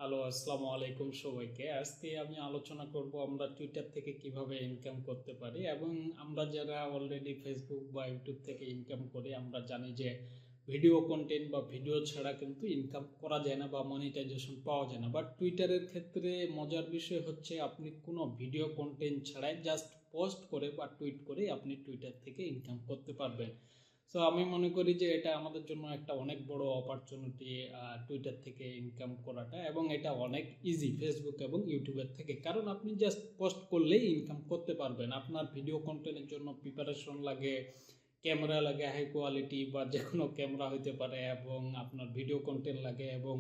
Hello, আসসালামু আলাইকুম সবাইকে। আজকে আমি আলোচনা করব আমরা টুইটার থেকে কিভাবে ইনকাম করতে পারি এবং আমরা যারা অলরেডি ফেসবুক বা ইউটিউব থেকে ইনকাম করি আমরা জানি যে ভিডিও কন্টেন্ট বা ভিডিও ছাড়া কিন্তু ইনকাম করা যায় না বা মনিটাইজেশন পাওয়া যায় না। বাট টুইটারের ক্ষেত্রে মজার বিষয় হচ্ছে আপনি কোনো ভিডিও কন্টেন্ট ছাড়াই জাস্ট পোস্ট করে বা টুইট করে আপনি টুইটার থেকে ইনকাম করতে পারবেন। সো আমি মনে করি যে এটা আমাদের জন্য একটা অনেক বড় অপরচুনিটি, টুইটার থেকে ইনকাম করাটা, এবং এটা অনেক ইজি ফেসবুক এবং ইউটিউবের থেকে, কারণ আপনি জাস্ট পোস্ট করলেই ইনকাম করতে পারবেন। আপনার ভিডিও কন্টেন্টের জন্য প্রিপারেশন লাগে, ক্যামেরা লাগে হাই কোয়ালিটি বা যে কোনো ক্যামেরা হইতে পারে, এবং আপনার ভিডিও কন্টেন্ট লাগে, এবং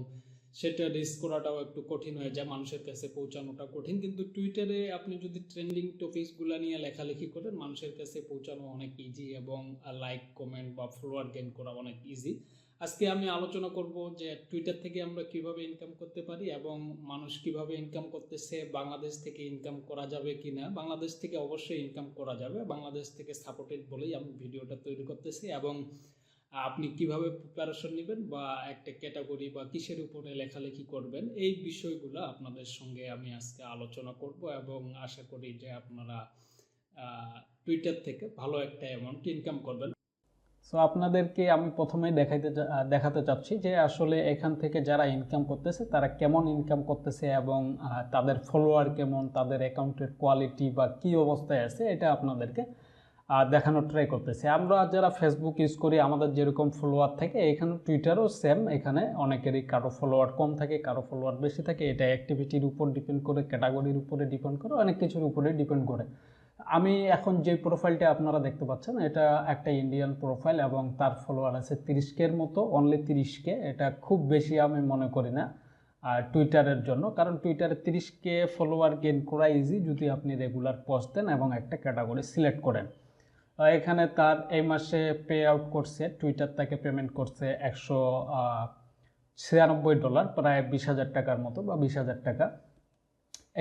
সেটা রিস্ক করাটাও একটু কঠিন হয়ে যায়, মানুষের কাছে পৌঁছানোটা কঠিন। কিন্তু টুইটারে আপনি যদি ট্রেন্ডিং টপিকসগুলো নিয়ে লেখালেখি করেন মানুষের কাছে পৌঁছানো অনেক ইজি, এবং লাইক কমেন্ট বা ফলোয়ার গেইন করা অনেক ইজি। আজকে আমি আলোচনা করব যে টুইটার থেকে আমরা কিভাবে ইনকাম করতে পারি এবং মানুষ কিভাবে ইনকাম করতেছে, বাংলাদেশ থেকে ইনকাম করা যাবে কিনা। বাংলাদেশ থেকে অবশ্যই ইনকাম করা যাবে, বাংলাদেশ থেকে সাপোর্টেড বলেই আমি ভিডিওটা তৈরি করতেছি। এবং আপনি কিভাবে প্রিপারেশন নেবেন বা একটা ক্যাটাগরি বা কিসের উপরে লেখালেখি করবেন, এই বিষয়গুলো আপনাদের সঙ্গে আমি আজকে আলোচনা করব, এবং আশা করি যে আপনারা টুইটার থেকে ভালো একটা অ্যামাউন্ট ইনকাম করবেন। সো আপনাদেরকে আমি প্রথমেই দেখাতে চাচ্ছি যে আসলে এখান থেকে যারা ইনকাম করতেছে তারা কেমন ইনকাম করতেছে, এবং তাদের ফলোয়ার কেমন, তাদের অ্যাকাউন্টের কোয়ালিটি বা কী অবস্থায় আছে, এটা আপনাদেরকে দেখানোর ট্রাই করতেছি। আমরা যারা ফেসবুক ইউজ করি আমাদের যেরকম ফলোয়ার থাকে এখানে টুইটারও সেম, এখানে অনেকেরই কারো ফলোয়ার কম থাকে, কারো ফলোয়ার বেশি থাকে। এটা অ্যাক্টিভিটির উপর ডিপেন্ড করে, ক্যাটাগরির উপরে ডিপেন্ড করে, অনেক কিছুর উপরে ডিপেন্ড করে। আমি এখন যে প্রোফাইলটা আপনারা দেখতে পাচ্ছেন এটা একটা ইন্ডিয়ান প্রোফাইল, এবং তার ফলোয়ার আছে 30K-র মতো, অনলি 30K। এটা খুব বেশি আমি মনে করি না আর টুইটারের জন্য, কারণ টুইটারে 30K ফলোয়ার গেইন করা ইজি যদি আপনি রেগুলার পোস্ট দেন এবং একটা ক্যাটাগরি সিলেক্ট করেন। এখানে তার এই মাসে পে আউট করছে, টুইটার তাকে পেমেন্ট করছে $196, প্রায় 20,000 টাকার মতো বা 20,000 টাকা।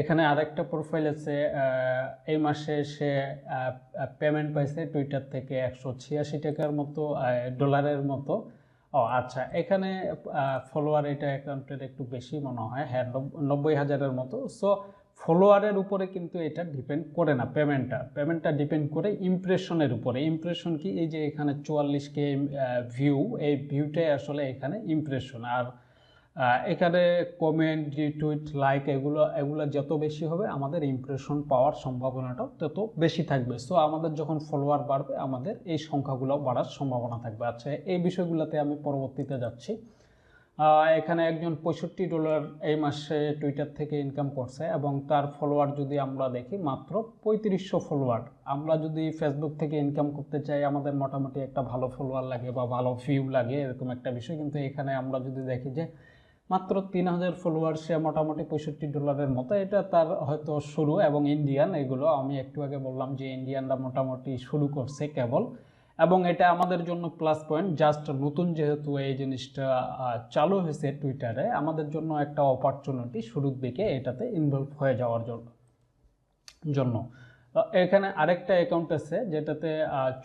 এখানে আরেকটা প্রোফাইল আছে, এই মাসে সে পেমেন্ট পাইছে টুইটার থেকে 186 টাকার মতো, ডলারের মতো। ও আচ্ছা, এখানে ফলোয়ার এটা অ্যাকাউন্টের একটু বেশি মনে হয়, হ্যাঁ 90,000-এর মতো। সো ফলোয়ারের উপরে কিন্তু এটা ডিপেন্ড করে না, পেমেন্টটা ডিপেন্ড করে ইমপ্রেশনের উপরে। ইমপ্রেশন কি, এই যে এখানে 44K ভিউ, এই ভিউটাই আসলে এখানে ইমপ্রেশন। আর এখানে কমেন্ট, রিটুইট, লাইক এগুলো যত বেশি হবে আমাদের ইমপ্রেশন পাওয়ার সম্ভাবনাটাও তত বেশি থাকবে। সো আমাদের যখন ফলোয়ার বাড়বে আমাদের এই সংখ্যাগুলো বাড়ার সম্ভাবনা থাকবে। আচ্ছা, এই বিষয়গুলোতে আমি পরবর্তীতে যাচ্ছি। এখানে একজন $65 এই মাসে টুইটার থেকে ইনকাম করছে, এবং তার ফলোয়ার যদি আমরা দেখি মাত্র 3500 ফলোয়ার। আমরা যদি ফেসবুক থেকে ইনকাম করতে চাই আমাদের মোটামুটি একটা ভালো ফলোয়ার লাগে বা ভালো ভিউ লাগে, এরকম একটা বিষয়। কিন্তু এখানে আমরা যদি দেখি যে মাত্র 3000 ফলোয়ার, সে মোটামুটি $65 মতো, এটা তার হয়তো শুরু। এবং ইন্ডিয়ান, এগুলো আমি একটু আগে বললাম যে ইন্ডিয়ানরা মোটামুটি শুরু করছে কেবল, এবং এটা আমাদের জন্য প্লাস পয়েন্ট। জাস্ট নতুন যেহেতু এই জিনিসটা চালু হয়েছে টুইটারে, আমাদের জন্য একটা অপরচুনিটি শুরুর দিকে এটাতে ইনভলভ হয়ে যাওয়ার জন্য। এখানে আরেকটা অ্যাকাউন্ট আছে যেটাতে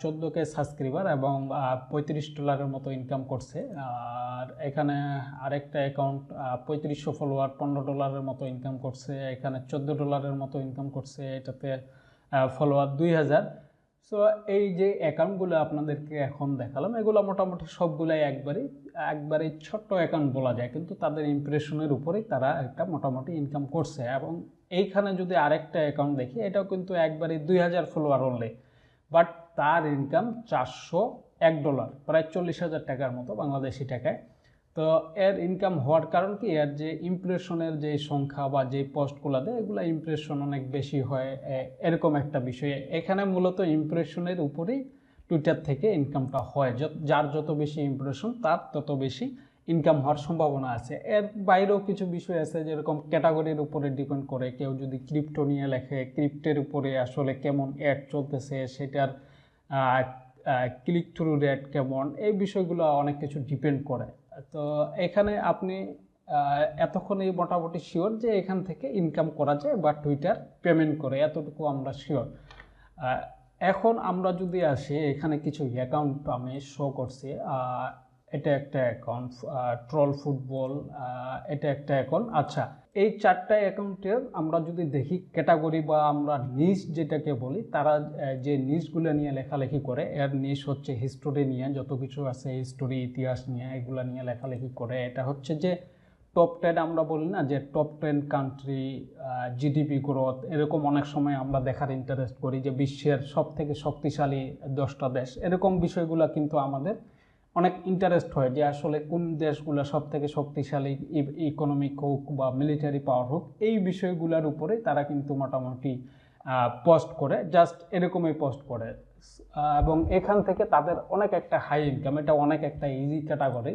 14K সাবস্ক্রাইবার এবং $35 মতো ইনকাম করছে। আর এখানে আরেকটা অ্যাকাউন্ট 3500 ফলোয়ার, $15 মতো ইনকাম করছে। এখানে $14 মতো ইনকাম করছে, এটাতে ফলোয়ার 2000। সো এই যে অ্যাকাউন্টগুলো আপনাদেরকে এখন দেখালাম এগুলো মোটামুটি সবগুলাই একবারে ছোট্ট অ্যাকাউন্ট বলা যায়, কিন্তু তাদের ইমপ্রেশনের উপরেই তারা একটা মোটামুটি ইনকাম করছে। এবং এইখানে যদি আরেকটা অ্যাকাউন্ট দেখি, এটাও কিন্তু একবারে 2000 ফলোয়ার অনলি, বাট তার ইনকাম $401, প্রায় 40,000 টাকার মতো বাংলাদেশি টাকায়। তো এর ইনকাম হওয়ার কারণ কি, এর যে ইমপ্রেশনের যে সংখ্যা বা যে পোস্টগুলো দেয় এগুলো ইমপ্রেশন অনেক বেশি হয়, এরকম একটা বিষয়। এখানে মূলত ইমপ্রেশনের উপরেই টুইটার থেকে ইনকামটা হয়, যার যত বেশি ইমপ্রেশন তার তত বেশি ইনকাম হওয়ার সম্ভাবনা আছে। এর বাইরেও কিছু বিষয় আছে, যেরকম ক্যাটাগরির উপরে ডিপেন্ড করে। কেউ যদি ক্রিপ্টো নিয়ে লেখে, ক্রিপ্টোর উপরে আসলে কেমন অ্যাড চলতেছে, সেটার ক্লিক থ্রু রেট কেমন, এই বিষয়গুলো অনেক কিছু ডিপেন্ড করে। তো এখানে আপনি এতক্ষণই মোটামুটি শিওর যে এখান থেকে ইনকাম করা যায় বা টুইটার পেমেন্ট করে, এতটুকু আমরা শিওর। এখন আমরা যদি আসি, এখানে কিছু অ্যাকাউন্ট আমি শো করছি। এটা একটা অ্যাকাউন্ট, ট্রল ফুটবল, এটা একটা অ্যাকাউন্ট। আচ্ছা, এই 4টা অ্যাকাউন্টের আমরা যদি দেখি ক্যাটাগরি বা আমরা নিশ যেটাকে বলি, তারা যে নিশগুলো নিয়ে লেখালেখি করে, এর নিশ হচ্ছে হিস্টোরি নিয়ে, যত কিছু আছে হিস্টোরি ইতিহাস নিয়ে, এগুলো নিয়ে লেখালেখি করে। এটা হচ্ছে যে টপ 10 আমরা বলি না, যে টপ 10 কান্ট্রি, জিডিপি গ্রোথ, এরকম অনেক সময় আমরা দেখার ইন্টারেস্ট করি যে বিশ্বের সব থেকে শক্তিশালী 10টা দেশ, এরকম বিষয়গুলো কিন্তু আমাদের অনেক ইন্টারেস্ট হয় যে আসলে কোন দেশগুলো সব থেকে শক্তিশালী, ইকোনমিক হোক বা মিলিটারি পাওয়ার হোক, এই বিষয়গুলোর উপরে তারা কিন্তু মোটামুটি পোস্ট করে, জাস্ট এরকমই পোস্ট করে। এবং এখান থেকে তাদের অনেক একটা হাই ইনকাম, এটা অনেক একটা ইজি ক্যাটাগরি।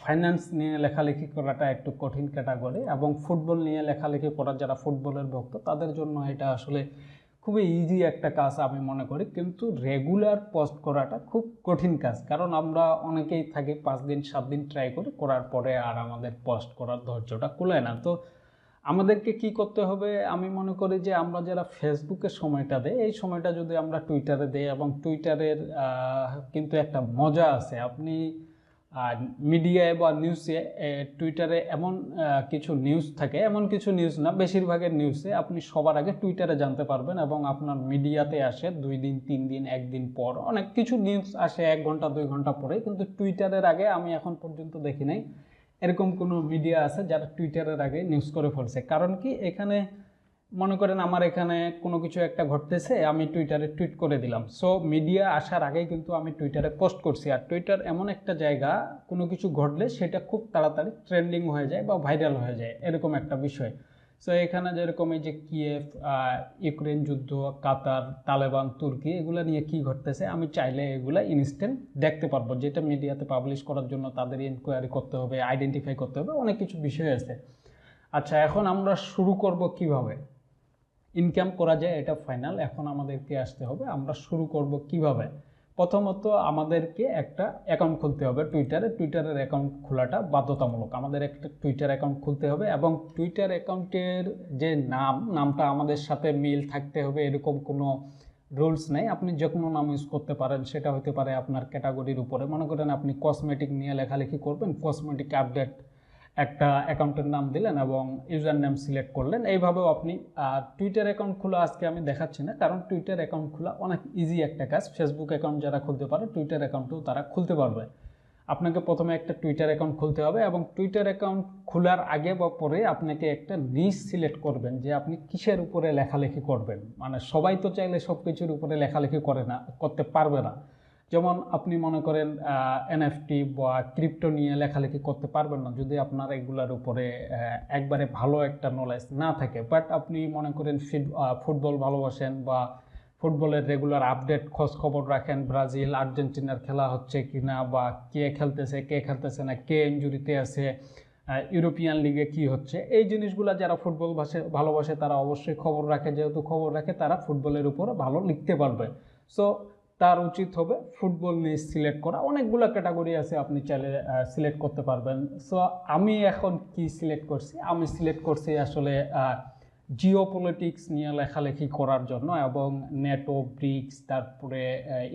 ফাইন্যান্স নিয়ে লেখালেখি করাটা একটু কঠিন ক্যাটাগরি, এবং ফুটবল নিয়ে লেখালেখি করা যারা ফুটবলের ভক্ত তাদের জন্য এটা আসলে খুবই ইজি একটা কাজ আমি মনে করি। কিন্তু রেগুলার পোস্ট করাটা খুব কঠিন কাজ, কারণ আমরা অনেকেই থাকি 5 দিন 7 দিন ট্রাই করি, করার পরে আর আমাদের পোস্ট করার ধৈর্যটা কুলায় না। তো আমাদেরকে কি করতে হবে, আমি মনে করি যে আমরা যারা ফেসবুকে সময়টা দেয়, এই সময়টা যদি আমরা টুইটারে দেই, এবং টুইটারের কিন্তু একটা মজা আছে। আপনি মিডিয়ায় বা নিউজে, টুইটারে এমন কিছু নিউজ থাকে, এমন কিছু নিউজ না, বেশিরভাগের নিউজে আপনি সবার আগে টুইটারে জানতে পারবেন, এবং আপনার মিডিয়াতে আসে 2 দিন 3 দিন 1 দিন পর, অনেক কিছু নিউজ আসে 1 ঘন্টা 2 ঘন্টা পরে। কিন্তু টুইটারের আগে আমি এখন পর্যন্ত দেখি নাই এরকম কোনো মিডিয়া আছে যারা টুইটারের আগে নিউজ করে ফেলছে। কারণ কি, এখানে মনে করেন আমার এখানে কোনো কিছু একটা ঘটতেছে, আমি টুইটারে টুইট করে দিলাম, সো মিডিয়া আসার আগেই কিন্তু আমি টুইটারে পোস্ট করছি। আর টুইটার এমন একটা জায়গা, কোনো কিছু ঘটলে সেটা খুব তাড়াতাড়ি ট্রেন্ডিং হয়ে যায় বা ভাইরাল হয়ে যায়, এরকম একটা বিষয়। সো এখানে যেরকম এই যে কিয়েভ, ইউক্রেন যুদ্ধ, কাতার, তালেবান, তুর্কি, এগুলো নিয়ে কি ঘটতেছে আমি চাইলে এগুলো ইনস্ট্যান্ট দেখতে পারবো, যেটা মিডিয়াতে পাবলিশ করার জন্য তাদের ইনকোয়ারি করতে হবে, আইডেন্টিফাই করতে হবে, অনেক কিছু বিষয় আছে। আচ্ছা, এখন আমরা শুরু করব কিভাবে ইনকাম করা যায়, এটা ফাইনাল। এখন আমাদেরকে আসতে হবে আমরা শুরু করব কিভাবে। প্রথমত আমাদেরকে একটা অ্যাকাউন্ট খুলতে হবে টুইটারে। টুইটারের অ্যাকাউন্ট খোলাটা বাধ্যতামূলক, আমাদের একটা টুইটার অ্যাকাউন্ট খুলতে হবে, এবং টুইটার অ্যাকাউন্টের যে নামটা আমাদের সাথে মিল থাকতে হবে এরকম কোনো রুলস নেই। আপনি যে কোনো নাম ইউজ করতে পারেন, সেটা হতে পারে আপনার ক্যাটাগরির উপরে। মনে করেন আপনি কসমেটিক নিয়ে লেখালেখি করবেন, কসমেটিক আপডেট একটা অ্যাকাউন্টের নাম দিলেন এবং ইউজার নেম সিলেক্ট করলেন। এইভাবেও আপনি টুইটার অ্যাকাউন্ট খোলা আজকে আমি দেখাচ্ছি না, কারণ টুইটার অ্যাকাউন্ট খোলা অনেক ইজি একটা কাজ। ফেসবুক অ্যাকাউন্ট যারা খুলতে পারে, টুইটার অ্যাকাউন্টও তারা খুলতে পারবে। আপনাকে প্রথমে একটা টুইটার অ্যাকাউন্ট খুলতে হবে, এবং টুইটার অ্যাকাউন্ট খোলার আগে বা পরে আপনাকে একটা নিশ সিলেক্ট করবেন যে আপনি কিসের উপরে লেখালেখি করবেন। মানে সবাই তো চাইলে সব কিছুর উপরে লেখালেখি করতে পারবে না। যেমন আপনি মনে করেন এনএফটি বা ক্রিপ্টো নিয়ে লেখালেখি করতে পারবেন না যদি আপনার এগুলার উপরে একবারে ভালো একটা নলেজ না থাকে। বাট আপনি মনে করেন ফুটবল ভালোবাসেন বা ফুটবলের রেগুলার আপডেট খোঁজ খবর রাখেন, ব্রাজিল আর্জেন্টিনার খেলা হচ্ছে কিনা, বা কে খেলতেছে না, কে ইনজুরিতে আছে, ইউরোপিয়ান লিগে কি হচ্ছে, এই জিনিসগুলো যারা ফুটবল ভালোবাসে তারা অবশ্যই খবর রাখে। যেহেতু খবর রাখে, তারা ফুটবলের উপরে ভালো লিখতে পারবে। সো তার উচিত হবে ফুটবল নিয়ে সিলেক্ট করা। অনেকগুলো ক্যাটাগরি আছে, আপনি চাইলে সিলেক্ট করতে পারবেন। সো আমি এখন কি সিলেক্ট করছি, আমি সিলেক্ট করছি আসলে জিও পলিটিক্স নিয়ে লেখালেখি করার জন্য, এবং নেটো, ব্রিক্স, তারপরে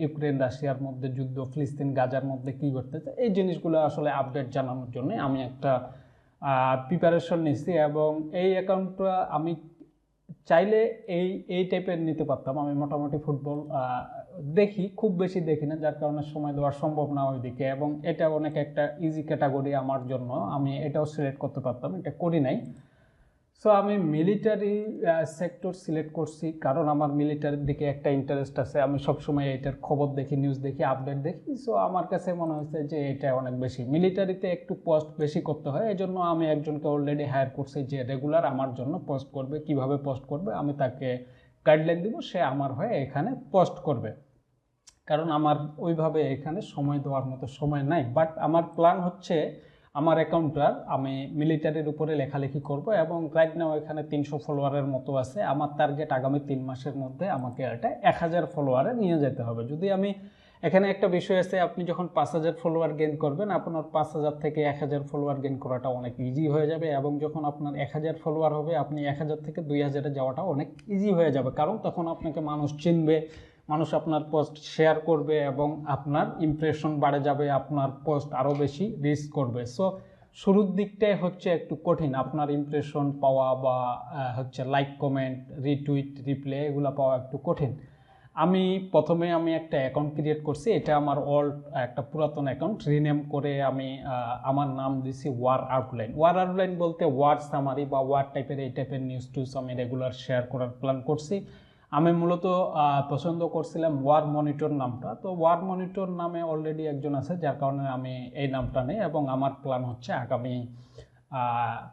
ইউক্রেন রাশিয়ার মধ্যে যুদ্ধ, ফিলিস্তিন গাজার মধ্যে কী ঘটতেছে, এই জিনিসগুলো আসলে আপডেট জানানোর জন্য আমি একটা প্রিপারেশন নিচ্ছি। এবং এই অ্যাকাউন্টটা আমি চাইলে এই টাইপের নিতে পারতাম। আমি মোটামুটি ফুটবল দেখি, খুব বেশি দেখি না, যার কারণে সময় দেওয়া সম্ভব না ওইদিকে, এবং এটা অনেক একটা ইজি ক্যাটাগরি আমার জন্য, আমি এটাও সিলেক্ট করতে পারতাম, এটা করি নাই। সো আমি মিলিটারি সেক্টর সিলেক্ট করছি, কারণ আমার মিলিটারির দিকে একটা ইন্টারেস্ট আছে। আমি সবসময় এটার খবর দেখি, নিউজ দেখি, আপডেট দেখি। সো আমার কাছে মনে হয়েছে যে এটা অনেক বেশি, মিলিটারিতে একটু পোস্ট বেশি করতে হয়। এই জন্য আমি একজনকে অলরেডি হায়ার করছি যে রেগুলার আমার জন্য পোস্ট করবে। কিভাবে পোস্ট করবে আমি তাকে গাইডলাইন দিব, সে আমার হয়ে এখানে পোস্ট করবে, কারণ আমার ওইভাবে এখানে সময় দেওয়ার মতো সময় নাই। বাট আমার প্ল্যান হচ্ছে আমার অ্যাকাউন্টটার আমি মিলিটারির উপরে লেখালেখি করব, এবং রাইট নাও এখানে 300 ফলোয়ারের মতো আছে। আমার টার্গেট আগামী 3 মাসের মধ্যে আমাকে এটা 1000 ফলোয়ারে নিয়ে যেতে হবে। যদি আমি এখানে একটা বিষয় আছে, আপনি যখন 5000 ফলোয়ার গেইন করবেন, আপনার 5000 থেকে 1000 ফলোয়ার গেইন করাটা অনেক ইজি হয়ে যাবে, এবং যখন আপনার 1000 ফলোয়ার হবে, আপনি 1000 থেকে 2000-এ যাওয়াটা অনেক ইজি হয়ে যাবে, কারণ তখন আপনাকে মানুষ চিনবে, মানুষ আপনার পোস্ট শেয়ার করবে এবং আপনার ইমপ্রেশন বাড়ে যাবে, আপনার পোস্ট আরও বেশি রিচ করবে। সো শুরুর দিকটাই হচ্ছে একটু কঠিন, আপনার ইমপ্রেশন পাওয়া বা হচ্ছে লাইক, কমেন্ট, রিটুইট, রিপ্লে এগুলো পাওয়া একটু কঠিন। প্রথমে আমি একটা অ্যাকাউন্ট ক্রিয়েট করছি, এটা আমার একটা পুরাতন অ্যাকাউন্ট, রিনেম করে আমি আমার নাম দিছি ওয়ার আউটলাইন। ওয়ার আউটলাইন বলতে ওয়ার সামারি বা ওয়ার টাইপের এই টাইপের নিউজ টিউজ আমি রেগুলার শেয়ার করার প্ল্যান করছি। আমি মূলত পছন্দ করছিলাম ওয়ার মনিটর নামটা, তো ওয়ার মনিটর নামে অলরেডি একজন আছে, যার কারণে আমি এই নামটা নেই। এবং আমার প্ল্যান হচ্ছে আগামী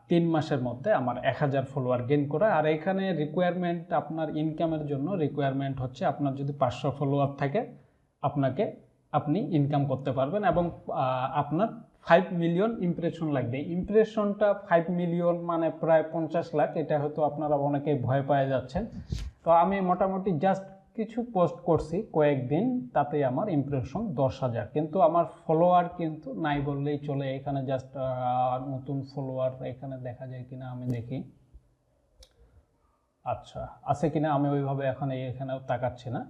3 মাসের মধ্যে আমার 1000 ফলোয়ার গেইন করা। আর এখানে রিকোয়ারমেন্ট, আপনার ইনকামের জন্য রিকোয়ারমেন্ট হচ্ছে আপনার যদি 500 ফলোয়ার থাকে আপনি ইনকাম করতে পারবেন, এবং আপনার 5 মিলিয়ন ইমপ্রেশন লাগবে। ইমপ্রেশনটা 5 মিলিয়ন মানে প্রায় 50 লাখ, এটা হয়তো আপনারা অনেকেই ভয় পেয়ে যাচ্ছেন। তো আমি মোটামুটি জাস্ট কিছু পোস্ট করছি কয়েকদিন, তাতে আমার ইমপ্রেশন 10,000, কিন্তু আমার ফলোয়ার কিন্তু নাই বললেই চলে। এখানে জাস্ট নতুন ফলোয়ার এখানে দেখা যায় কিনা আমি দেখি, আচ্ছা আছে কিনা আমি ওইভাবে এখানেও তাকাচ্ছি না।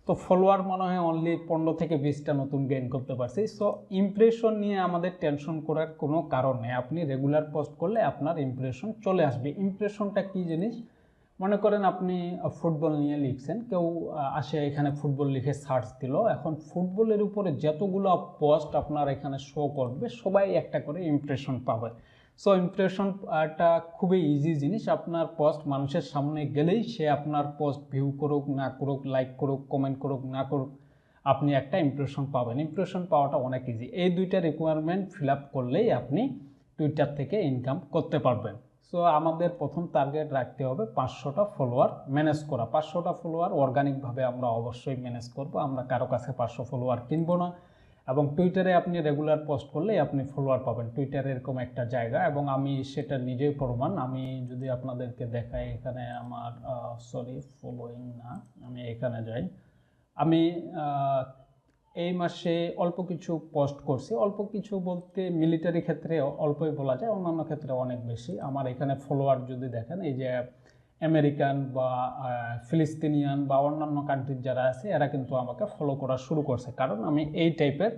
তো ফলোয়ার মনে হয় অনলি 15 থেকে 20টা নতুন গেইন করতে পারছি। সো ইমপ্রেশন নিয়ে আমাদের টেনশন করার কোনো কারণ নেই, আপনি রেগুলার পোস্ট করলে আপনার ইমপ্রেশন চলে আসবে। ইমপ্রেশনটা কী জিনিস, মনে করেন আপনি ফুটবল নিয়ে লিখছেন, কেউ আসে এখানে ফুটবল লিখে সার্চ দিল, এখন ফুটবলের উপরে যতগুলো পোস্ট আপনার এখানে শো করবে সবাই একটা করে ইমপ্রেশন পাবে। সো ইমপ্রেশনটা খুবই ইজি জিনিস, আপনার পোস্ট মানুষের সামনে গেলেই সে আপনার পোস্ট ভিউ করুক না করুক, লাইক করুক, কমেন্ট করুক না করুক, আপনি একটা ইমপ্রেশন পাবেন। ইমপ্রেশন পাওয়াটা অনেক ইজি, এই দুইটা রিকোয়ারমেন্ট ফিল আপ করলেই আপনি টুইটার থেকে ইনকাম করতে পারবেন। সো আমাদের প্রথম টার্গেট রাখতে হবে 500টা ফলোয়ার ম্যানেজ করা। 500টা ফলোয়ার অর্গানিকভাবে আমরা অবশ্যই ম্যানেজ করব, আমরা কারো কাছে 500 ফলোয়ার কিনবো না। এবং টুইটারে আপনি রেগুলার পোস্ট করলেই আপনি ফলোয়ার পাবেন, টুইটারে এরকম একটা জায়গা, এবং আমি সেটা নিজেই প্রমাণ। আমি যদি আপনাদেরকে দেখাই, এখানে আমার ফলোয়িং না, আমি এখানে যাই, আমি এই মাসে অল্প কিছু পোস্ট করছি। অল্প কিছু বলতে মিলিটারি ক্ষেত্রে অল্পই বলা যায়, অন্যান্য ক্ষেত্রে অনেক বেশি। আমার এখানে ফলোয়ার যদি দেখেন, এই যে আমেরিকান বা ফিলিস্তিনিয়ান বা অন্যান্য কান্ট্রির যারা আছে এরা কিন্তু আমাকে ফলো করা শুরু করছে, কারণ আমি এই টাইপের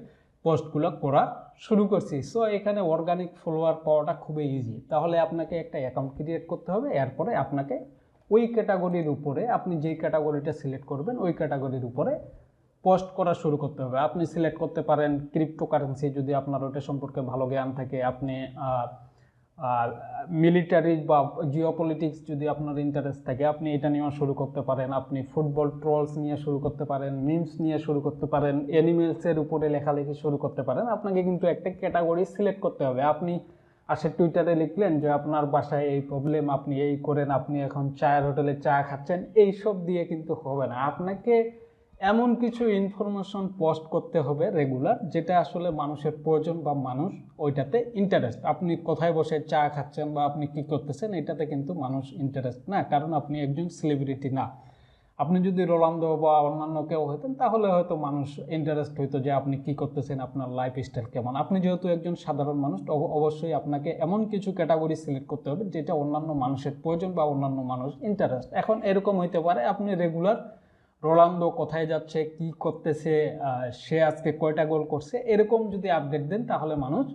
পোস্টগুলো করা শুরু করছি। সো এখানে অর্গানিক ফলোয়ার পাওয়াটা খুবই ইজি। তাহলে আপনাকে একটা অ্যাকাউন্ট ক্রিয়েট করতে হবে, এরপরে আপনাকে ওই ক্যাটাগরির উপরে, আপনি যেই ক্যাটাগরিটা সিলেক্ট করবেন ওই ক্যাটাগরির উপরে পোস্ট করা শুরু করতে হবে। আপনি সিলেক্ট করতে পারেন ক্রিপ্টোকারেন্সি, যদি আপনার ওটা সম্পর্কে ভালো জ্ঞান থাকে। আপনি মিলিটারি বা জিওপলিটিক্স যদি আপনার ইন্টারেস্ট থাকে, আপনি এটা নিয়েও শুরু করতে পারেন। আপনি ফুটবল ট্রলস নিয়ে শুরু করতে পারেন, মিমস নিয়ে শুরু করতে পারেন, অ্যানিমেলসের উপরে লেখালেখি শুরু করতে পারেন। আপনাকে কিন্তু একটা ক্যাটাগরি সিলেক্ট করতে হবে। আপনি টুইটারে লিখলেন যে আপনার বাসায় এই প্রবলেম, আপনি এই করেন, আপনি এখন চায়ের হোটেলে চা খাচ্ছেন, এইসব দিয়ে কিন্তু হবে না। আপনাকে এমন কিছু ইনফরমেশন পোস্ট করতে হবে রেগুলার, যেটা আসলে মানুষের প্রয়োজন বা মানুষ ওইটাতে ইন্টারেস্ট। আপনি কোথায় বসে চা খাচ্ছেন বা আপনি কি করতেছেন, এটাতে কিন্তু মানুষ ইন্টারেস্ট না, কারণ আপনি একজন সেলিব্রিটি না। আপনি যদি রোনালদো বা অন্যান্য কেউ হতেন, তাহলে হয়তো মানুষ ইন্টারেস্ট হইতো যে আপনি কি করতেছেন, আপনার লাইফস্টাইল কেমন। আপনি যেহেতু একজন সাধারণ মানুষ, অবশ্যই আপনাকে এমন কিছু ক্যাটাগরি সিলেক্ট করতে হবে যেটা অন্যান্য মানুষের প্রয়োজন বা অন্যান্য মানুষ ইন্টারেস্ট। এখন এরকম হইতে পারে আপনি রেগুলার রোনালদো কোথায় যাচ্ছে, কি করতেছে, সে আজকে কয়টা গোল করছে, এরকম যদি আপডেট দেন, তাহলে মানুষ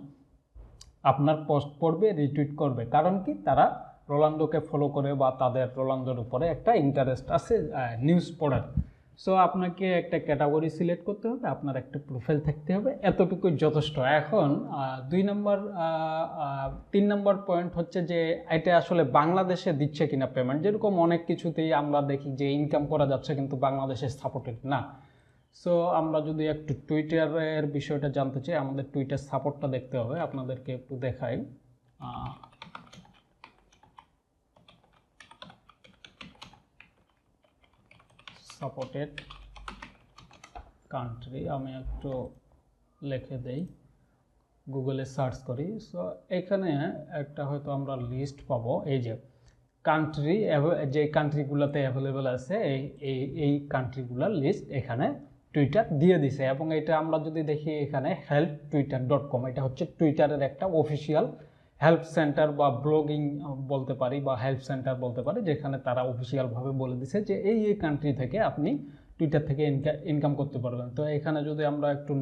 আপনার পোস্ট পড়বে, রিটুইট করবে। কারণ কি, তারা রোনালদোকে ফলো করে বা তাদের রোনালদোর উপরে একটা ইন্টারেস্ট আছে নিউজ পড়ার। সো আপনাকে একটা ক্যাটাগরি সিলেক্ট করতে হবে, আপনার একটা প্রোফাইল থাকতে হবে, এতটুকুই যথেষ্ট। এখন 3 নম্বর পয়েন্ট হচ্ছে যে এটা আসলে বাংলাদেশে দিচ্ছে কিনা পেমেন্ট। যেরকম অনেক কিছুতেই আমরা দেখি যে ইনকাম করা যাচ্ছে, কিন্তু বাংলাদেশে সাপোর্টেড না। সো আমরা যদি একটু টুইটারের বিষয়টা জানতে চাই, আমাদের টুইটার সাপোর্টটা দেখতে হবে। আপনাদেরকে একটু দেখাই, সাপোর্টেড কান্ট্রি, আমি একটু লিখে দেই, গুগলে সার্চ করি। সো এখানে একটা হয়তো আমরা লিস্ট পাবো, এই যে কান্ট্রি, যে কান্ট্রিগুলোতে অ্যাভেলেবেল আছে এই কান্ট্রিগুলোর লিস্ট এখানে টুইটার দিয়ে দিছে। এবং এটা আমরা যদি দেখি এখানে helptwitter.com, এটা হচ্ছে টুইটারের একটা অফিসিয়াল হেল্প সেন্টার বা ব্লগিং বলতে পারি বা হেল্প সেন্টার বলতে পারি, যেখানে তারা অফিসিয়ালভাবে বলে দিছে যে এই কান্ট্রি থেকে আপনি টুইটার থেকে ইনকাম করতে পারবেন। তো এখানে যদি আমরা একটু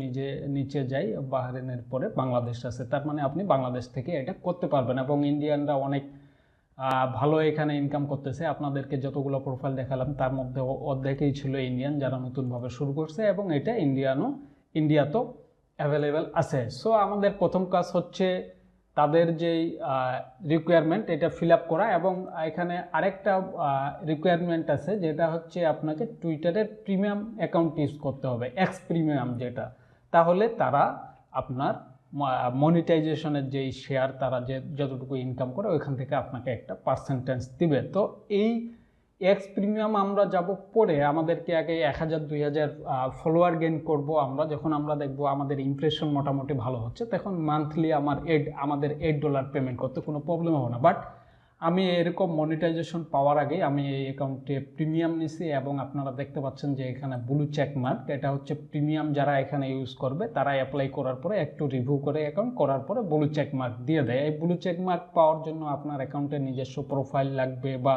নিচে যাই, বাহরেনের পরে বাংলাদেশ আছে, তার মানে আপনি বাংলাদেশ থেকে এটা করতে পারবেন। এবং ইন্ডিয়ানরা অনেক ভালো এখানে ইনকাম করতেছে। আপনাদেরকে যতগুলো প্রোফাইল দেখালাম তার মধ্যে অর্ধেকই ছিল ইন্ডিয়ান যারা নতুনভাবে শুরু করছে, এবং এটা ইন্ডিয়াতেও অ্যাভেলেবেল আছে। সো আমাদের প্রথম কাজ হচ্ছে তাদের যেই রিকোয়ারমেন্ট এটা ফিল আপ করা, এবং এখানে আরেকটা রিকোয়ারমেন্ট আছে যেটা হচ্ছে আপনাকে টুইটারের প্রিমিয়াম অ্যাকাউন্ট ইউজ করতে হবে, এক্স প্রিমিয়াম যেটা, তাহলে তারা আপনার মনিটাইজেশনের যেই শেয়ার তারা যতটুকু ইনকাম করে ওইখান থেকে আপনাকে একটা পার্সেন্টেজ দিবে। তো এই এক্স প্রিমিয়াম আমরা যাব পরে, আমাদেরকে আগে 1000-2000 ফলোয়ার গেইন করব আমরা, যখন আমরা দেখব আমাদের ইমপ্রেশন মোটামুটি ভালো হচ্ছে, তখন মান্থলি আমাদের $8 পেমেন্ট করতে কোনো প্রবলেম হবে না। বাট আমি এরকম মনিটাইজেশন পাওয়ার আগে আমি এই অ্যাকাউন্টে প্রিমিয়াম নিছি, এবং আপনারা দেখতে পাচ্ছেন যে এখানে ব্লু চেক মার্ক, এটা হচ্ছে প্রিমিয়াম যারা এখানে ইউজ করবে তারা অ্যাপ্লাই করার পরে একটু রিভিউ করে অ্যাকাউন্ট করার পরে ব্লু চেক মার্ক দিয়ে দেয়। এই ব্লু চেক মার্ক পাওয়ার জন্য আপনার অ্যাকাউন্টে নিজস্ব প্রোফাইল লাগবে বা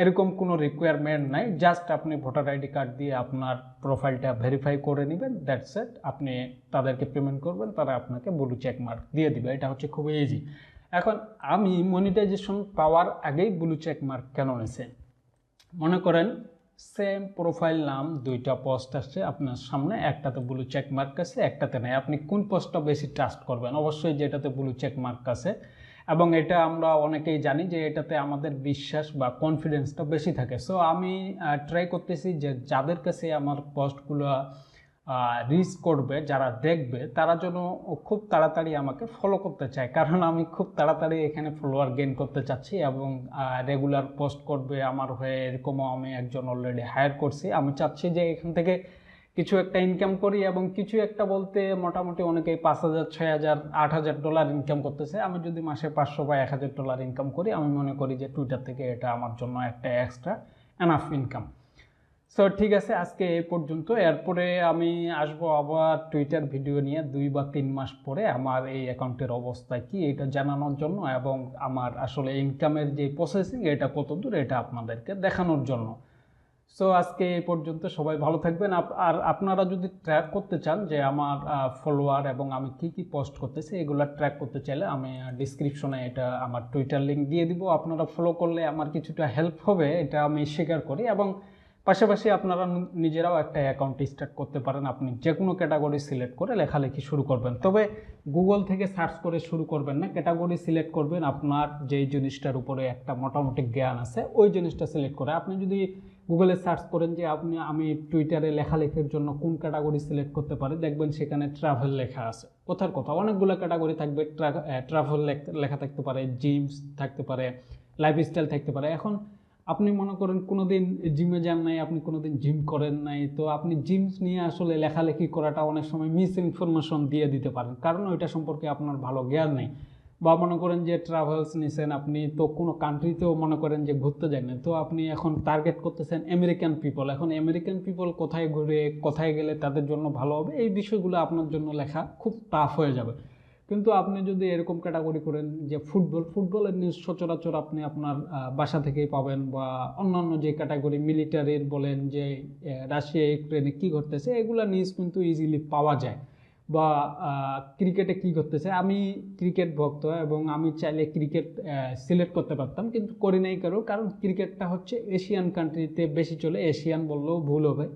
এরকম কোনো রিকোয়ারমেন্ট নাই, জাস্ট আপনি ভোটার আইডি কার্ড দিয়ে আপনার প্রোফাইলটা ভেরিফাই করে নেবেন, দ্যাটস ইট। আপনি তাদেরকে পেমেন্ট করবেন, তারা আপনাকে ব্লু চেক মার্ক দিয়ে দিবে। এটা হচ্ছে খুবই ইজি। এখন আমি মনিটাইজেশন পাওয়ার আগেই ব্লু চেক মার্ক কেন নিয়েছে, মনে করেন সেম প্রোফাইল নাম দুইটা পোস্ট আসছে আপনার সামনে, একটাতে ব্লু চেক মার্ক আছে একটাতে নাই, আপনি কোন পোস্টটা বেশি ট্রাস্ট করবেন? অবশ্যই যেটাতে ব্লু চেক মার্ক আছে, এবং এটা আমরা অনেকেই জানি যে এটাতে আমাদের বিশ্বাস বা কনফিডেন্সটা বেশি থাকে। সো আমি ট্রাই করতেছি যে যাদের কাছে আমার পোস্টগুলো রিচ করবে, যারা দেখবে, তারা যেন খুব তাড়াতাড়ি আমাকে ফলো করতে চায়, কারণ আমি খুব তাড়াতাড়ি এখানে ফলোয়ার গেইন করতে চাচ্ছি, এবং রেগুলার পোস্ট করবে আমার হয়ে এরকমও আমি একজন অলরেডি হায়ার করছি। আমি চাচ্ছি যে এখান থেকে কিছু একটা ইনকাম করি, এবং কিছু একটা বলতে মোটামুটি অনেকেই $5000, $6000, $8000 ইনকাম করতেছে। আমি যদি মাসে $500 বা $1000 ইনকাম করি, আমি মনে করি যে টুইটার থেকে এটা আমার জন্য একটা এক্সট্রা এনাফ ইনকাম। সো ঠিক আছে, আজকে এই পর্যন্ত। এরপরে আমি আসবো আবার টুইটার ভিডিও নিয়ে 2 বা 3 মাস পরে, আমার এই অ্যাকাউন্টের অবস্থা কি এটা জানানোর জন্য, এবং আমার আসলে ইনকামের যে প্রসেসিং এটা কত দূর এটা আপনাদেরকে দেখানোর জন্য। সো আজকে এই পর্যন্ত, সবাই ভালো থাকবেন। আর আপনারা যদি ট্র্যাক করতে চান যে আমার ফলোয়ার এবং আমি কি কি পোস্ট করতেছি এগুলো ট্র্যাক করতে চাইলে, আমি ডিসক্রিপশনে এটা আমার টুইটার লিঙ্ক দিয়ে দিব। আপনারা ফলো করলে আমার কিছুটা হেল্প হবে, এটা আমি স্বীকার করি। এবং পাশাপাশি আপনারা নিজেরাও একটা অ্যাকাউন্ট স্টার্ট করতে পারেন। আপনি যে কোনো ক্যাটাগরি সিলেক্ট করে লেখালেখি শুরু করবেন, তবে গুগল থেকে সার্চ করে শুরু করবেন না। ক্যাটাগরি সিলেক্ট করবেন আপনার যেই জিনিসটার উপরে একটা মোটামুটি জ্ঞান আছে ওই জিনিসটা সিলেক্ট করে। আপনি যদি গুগলে সার্চ করেন যে আমি টুইটারে লেখালেখির জন্য কোন ক্যাটাগরি সিলেক্ট করতে পারি, দেখবেন সেখানে ট্রাভেল লেখা আছে। কথার কথা, অনেকগুলো ক্যাটাগরি থাকবে। ট্রাভেল লেখা থাকতে পারে, জিমস থাকতে পারে, লাইফস্টাইল থাকতে পারে। এখন আপনি মনে করেন কোনোদিন জিমে যান নাই, আপনি কোনোদিন জিম করেন নাই, তো আপনি জিমস নিয়ে আসলে লেখালেখি করাটা অনেক সময় মিস ইনফরমেশন দিয়ে দিতে পারেন, কারণ ওইটা সম্পর্কে আপনার ভালো জ্ঞান নেই। বা মনে করেন যে ট্রাভেলস নিছেন, আপনি তো কোনো কান্ট্রিতেও মনে করেন যে ঘুরতে যান না, তো আপনি এখন টার্গেট করতেছেন আমেরিকান পিপল। এখন আমেরিকান পিপল কোথায় ঘুরে, কোথায় গেলে তাদের জন্য ভালো হবে, এই বিষয়গুলো আপনার জন্য লেখা খুব টাফ হয়ে যাবে। কিন্তু আপনি যদি এরকম ক্যাটাগরি করেন যে ফুটবলের নিউজ সচরাচর আপনি আপনার বাসা থেকেই পাবেন, বা অন্যান্য যে ক্যাটাগরি মিলিটারির বলেন যে রাশিয়া ইউক্রেনে কী ঘটতেছে এগুলা নিউজ কিন্তু ইজিলি পাওয়া যায়। বা ক্রিকেটে কী ঘটতেছে, আমি ক্রিকেট ভক্ত এবং আমি চাইলে ক্রিকেট সিলেক্ট করতে পারতাম, কিন্তু করি নাই। কারণ ক্রিকেটটা হচ্ছে এশিয়ান কান্ট্রিতে বেশি চলে। এশিয়ান বললেও ভুল হবে,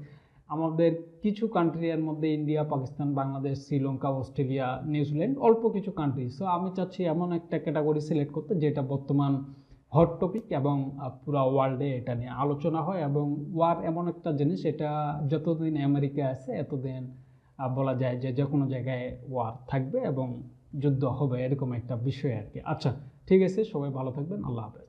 আমাদের কিছু কান্ট্রি এর মধ্যে India, Pakistan, Bangladesh, Sri Lanka, Australia, New Zealand, অল্প কিছু কান্ট্রি। সো আমি চাচ্ছি এমন একটা ক্যাটাগরি সিলেক্ট করতে যেটা বর্তমান হট টপিক, এবং পুরো ওয়ার্ল্ডে এটা নিয়ে আলোচনা হয়। এবং ওয়ার এমন একটা জিনিস, এটা যতদিন আমেরিকা আছে এতদিন বলা যায় যে যে কোনো জায়গায় ওয়ার থাকবে এবং যুদ্ধ হবে, এরকম একটা বিষয় আর কি। আচ্ছা ঠিক আছে, সবাই ভালো থাকবেন, আল্লাহ হাফেজ।